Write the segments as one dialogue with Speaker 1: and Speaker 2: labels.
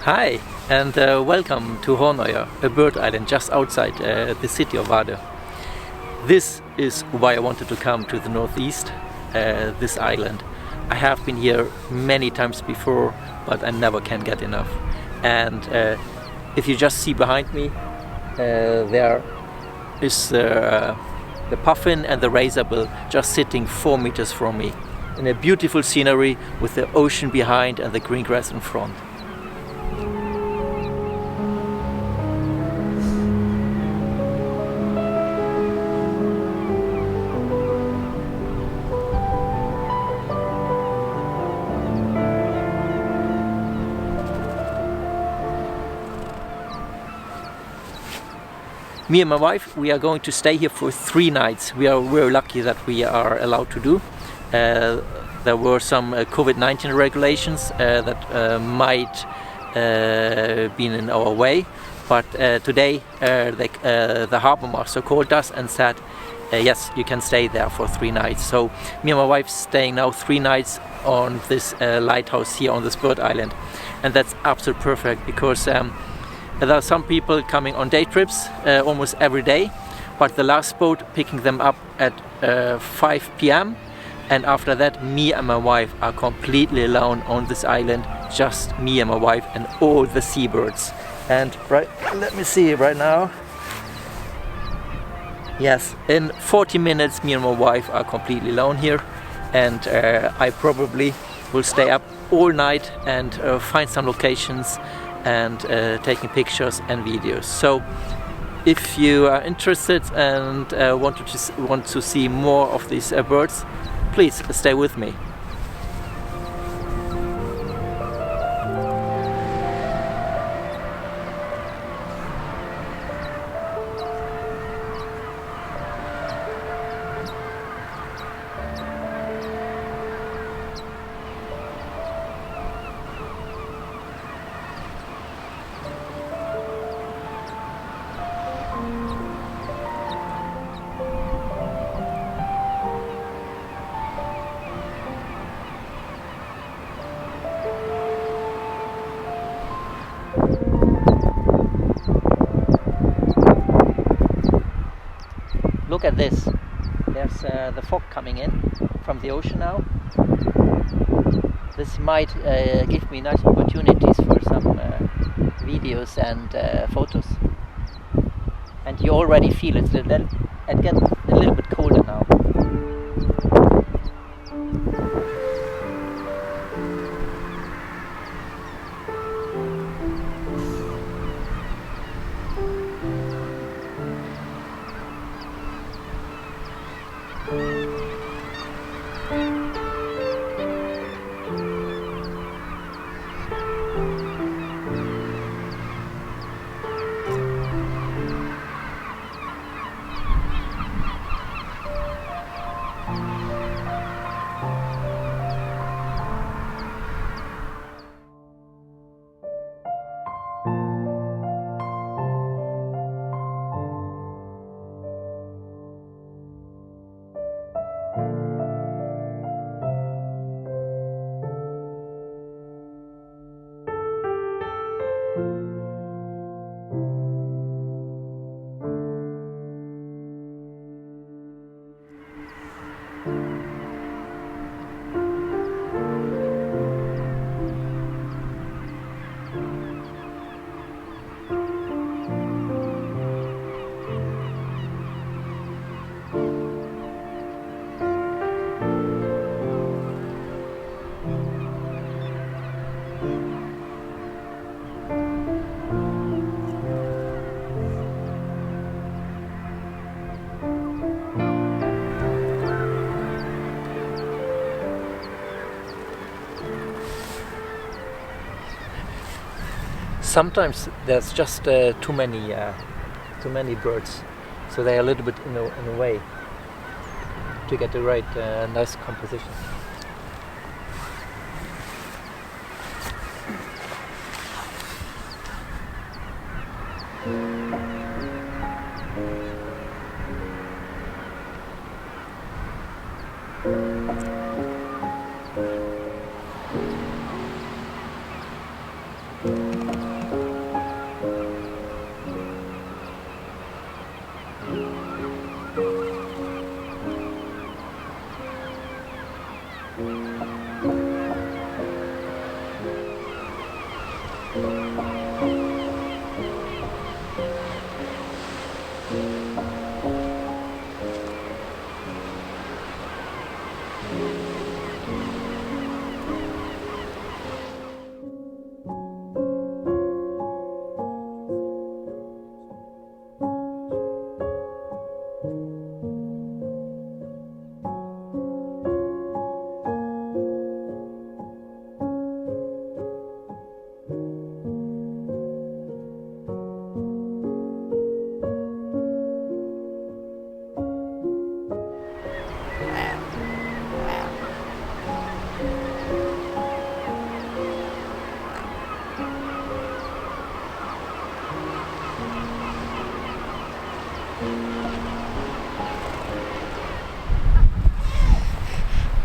Speaker 1: Hi, and welcome to Hornøya, a bird island just outside the city of Vardø. This is why I wanted to come to the northeast, this island. I have been here many times before, but I never can get enough. And if you just see behind me, there is the Puffin and the razorbill just sitting 4 meters from me, in a beautiful scenery with the ocean behind and the green grass in front. Me and my wife, we are going to stay here for 3 nights. We are very lucky that we are allowed to do. There were some COVID-19 regulations that might be in our way, but today the harbor master called us and said, yes, you can stay there for 3 nights. So me and my wife staying now 3 nights on this lighthouse here on this bird island, and that's absolutely perfect because there are some people coming on day trips almost every day, but the last boat picking them up at 5 p.m. and after that me and my wife are completely alone on this island, just me and my wife and all the seabirds. And let me see right now. Yes, in 40 minutes me and my wife are completely alone here, and I probably will stay up all night and find some locations and taking pictures and videos. So if you are interested and want to see more of these birds, please stay with me. Look at this. There's the fog coming in from the ocean now. This might give me nice opportunities for some videos and photos. And you already feel it gets a little bit colder now. Sometimes there's just too many birds, so they're a little bit in the way to get the right nice composition.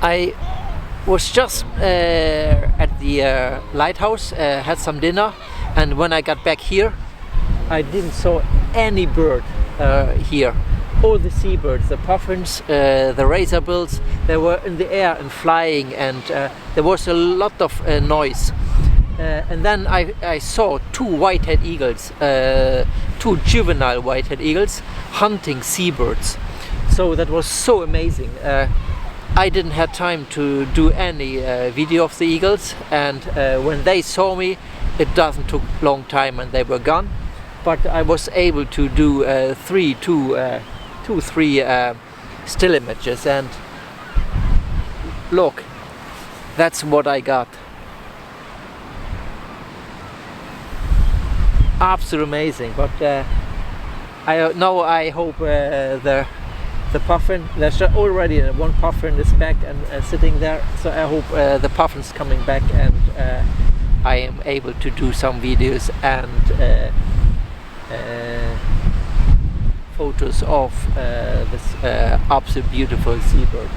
Speaker 1: I was just at the lighthouse, had some dinner, and when I got back here, I didn't saw any bird here. All the seabirds, the puffins, the razorbills, they were in the air and flying, and there was a lot of noise. And then I saw two white-headed eagles, two juvenile white-headed eagles hunting seabirds. So that was so amazing. I didn't have time to do any video of the eagles, and when they saw me, it doesn't took long time and they were gone. But I was able to do three still images, and look, that's what I got. Absolutely amazing. But I hope the puffin, there's already one puffin is back and sitting there, so I hope the puffin's coming back, and I am able to do some videos and photos of this absolutely beautiful seabird.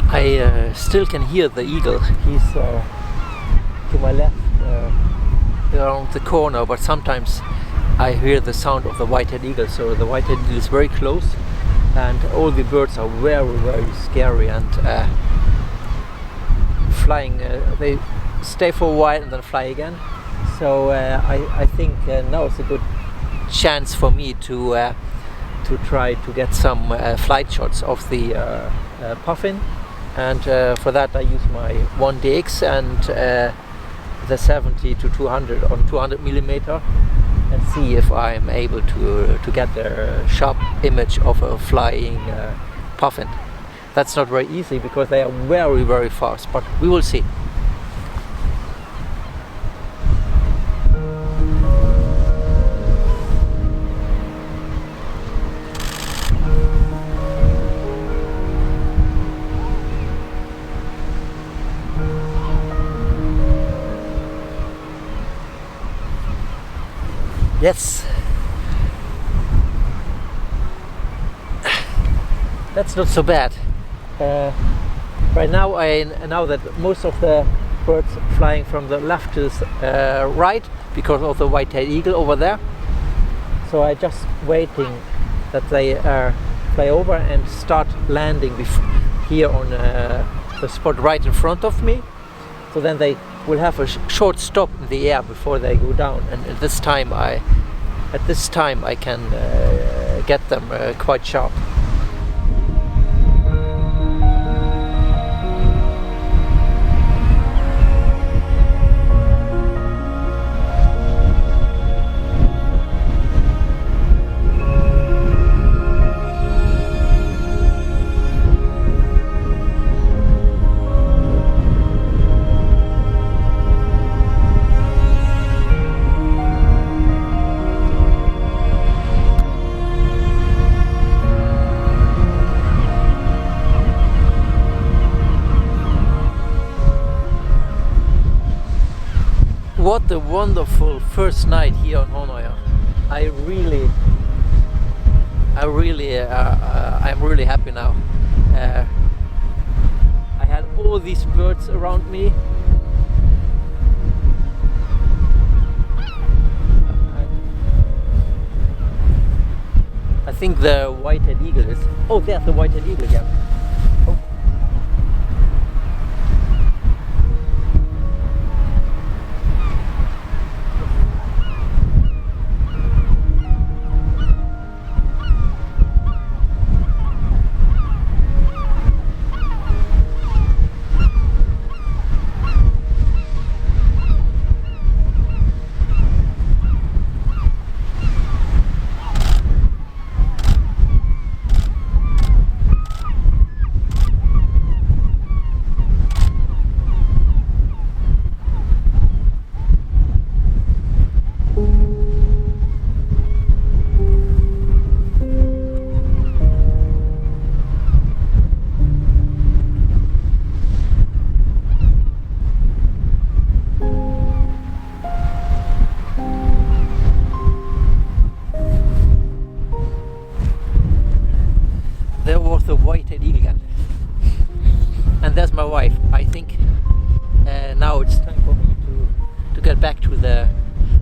Speaker 1: I still can hear the eagle. He's to my left around the corner, but sometimes I hear the sound of the white-headed eagle. So the white-headed eagle is very close, and all the birds are very, very scary and flying. They stay for a while and then fly again. So I think now is a good chance for me to try to get some flight shots of the puffin. And for that I use my 1DX and the 70 to 200 on 200 millimeter, and see if I'm able to get a sharp image of a flying puffin. That's not very easy because they are very, very fast, but we will see. Yes, that's not so bad. Right now I know that most of the birds flying from the left to the right because of the white-tailed eagle over there. So I just waiting that they fly over and start landing here on the spot right in front of me. So then they will have a short stop in the air before they go down, and at this time I can get them quite sharp. What a wonderful first night here on Hornøya. I'm really happy now. all these birds around me. I think the white-headed eagle is... Oh, there's the white-headed eagle again. Oh. There was the white-headed eagle again. And there's my wife. I think now it's time for me to get back to the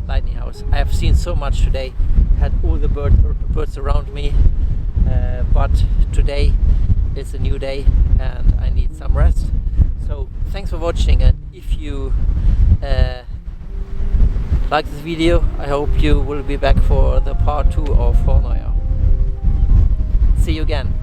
Speaker 1: lighthouse. I have seen so much today, had all the birds around me, but today is a new day and I need some rest. So thanks for watching, and if you like this video, I hope you will be back for the part 2 of Hornøya. See you again.